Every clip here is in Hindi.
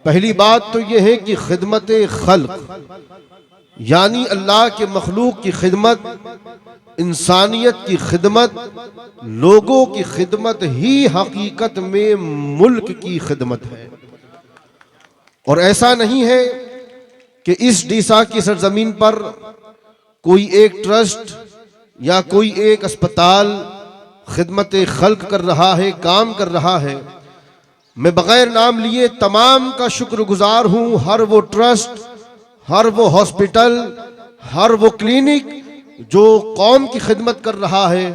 पहली बात तो यह है कि खिदमत खल्क यानी अल्लाह के मखलूक की खिदमत, इंसानियत की खिदमत, लोगों की खिदमत ही हकीकत में मुल्क की खिदमत है। और ऐसा नहीं है कि इस डीसा की सरजमीन पर कोई एक ट्रस्ट या कोई एक अस्पताल खिदमत खल्क कर रहा है, काम कर रहा है। मैं बगैर नाम लिए तमाम का शुक्रगुजार हूँ। हर वो ट्रस्ट, हर वो हॉस्पिटल, हर वो क्लिनिक जो कौम की खिदमत कर रहा है,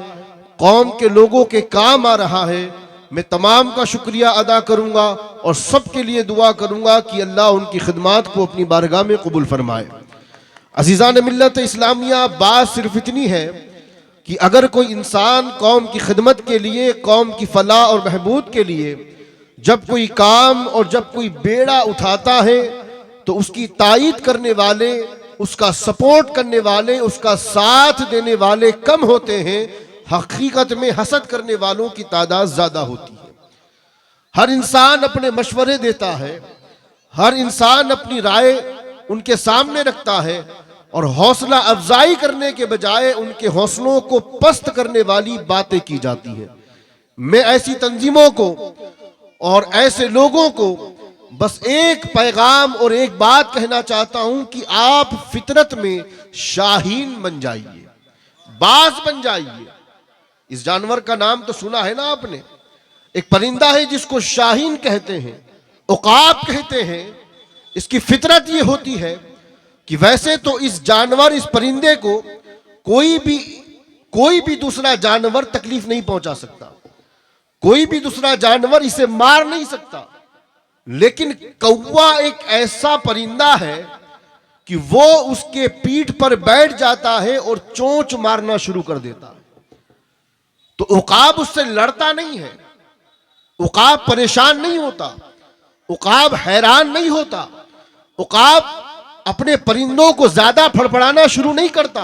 कौम के लोगों के काम आ रहा है, मैं तमाम का शुक्रिया अदा करूँगा और सबके लिए दुआ करूँगा कि अल्लाह उनकी खिदमत को अपनी बारगाह में कबूल फरमाए। अज़ीज़ान मिल्लत इस्लामिया, बात सिर्फ इतनी है कि अगर कोई इंसान कौम की खिदमत के लिए, कौम की फलाह और बहबूद के लिए जब कोई काम और जब कोई बेड़ा उठाता है तो उसकी तायीद करने वाले, उसका सपोर्ट करने वाले, उसका साथ देने वाले कम होते हैं। हकीकत में हसद करने वालों की तादाद ज्यादा होती है। हर इंसान अपने मशवरे देता है, हर इंसान अपनी राय उनके सामने रखता है और हौसला अफजाई करने के बजाय उनके हौसलों को पस्त करने वाली बातें की जाती है। मैं ऐसी तंजीमों को और ऐसे लोगों को बस एक पैगाम और एक बात कहना चाहता हूं कि आप फितरत में शाहीन बन जाइए, बाज बन जाइए। इस जानवर का नाम तो सुना है ना आपने, एक परिंदा है जिसको शाहीन कहते हैं, उकाब कहते हैं। इसकी फितरत ये होती है कि वैसे तो इस जानवर, इस परिंदे को कोई भी दूसरा जानवर तकलीफ नहीं पहुंचा सकता, कोई भी दूसरा जानवर इसे मार नहीं सकता। लेकिन कौवा एक ऐसा परिंदा है कि वो उसके पीठ पर बैठ जाता है और चोंच मारना शुरू कर देता है। तो उकाब उससे लड़ता नहीं है, उकाब परेशान नहीं होता, उकाब हैरान नहीं होता, उकाब अपने परिंदों को ज्यादा फड़फड़ाना शुरू नहीं करता।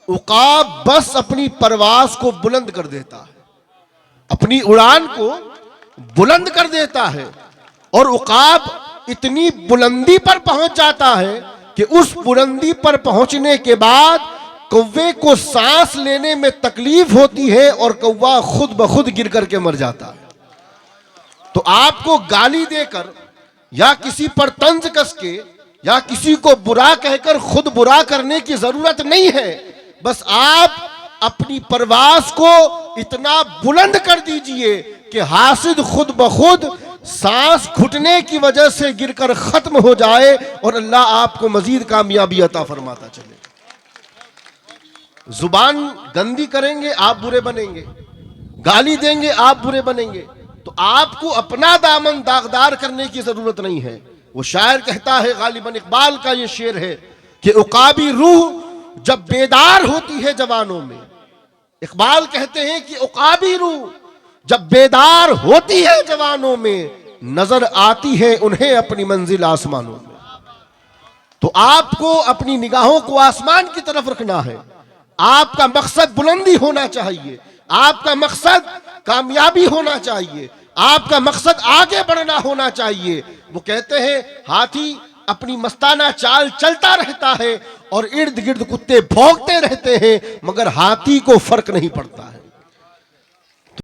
उकाब बस अपनी परवास को बुलंद कर देता है, अपनी उड़ान को बुलंद कर देता है और उकाब इतनी बुलंदी पर पहुंच जाता है कि उस बुलंदी पर पहुंचने के बाद कौवे को सांस लेने में तकलीफ होती है और कौवा खुद ब खुद गिर करके मर जाता है। तो आपको गाली देकर या किसी पर तंज कस के या किसी को बुरा कहकर खुद बुरा करने की जरूरत नहीं है। बस आप अपनी परवास को इतना बुलंद कर दीजिए कि हासिद खुद ब खुद सांस घुटने की वजह से गिरकर खत्म हो जाए और अल्लाह आपको मजीद कामयाबी अता फरमाता चले। जुबान गंदी करेंगे आप बुरे बनेंगे, गाली देंगे आप बुरे बनेंगे। तो आपको अपना दामन दागदार करने की जरूरत नहीं है। वो शायर कहता है, गालिबन इकबाल का ये शेर है कि उकाबी रूह जब बेदार होती है जवानों में, इकबाल कहते हैं कि उकाबी रूह जब बेदार होती है जवानों में, नजर आती है उन्हें अपनी मंजिल आसमानों में। तो आपको अपनी निगाहों को आसमान की तरफ रखना है। आपका मकसद बुलंदी होना चाहिए, आपका मकसद कामयाबी होना चाहिए, आपका मकसद आगे बढ़ना होना चाहिए। वो कहते हैं हाथी अपनी मस्ताना चाल चलता रहता है और इर्द गिर्द कुत्ते भौंकते रहते हैं, मगर हाथी को फर्क नहीं पड़ता है।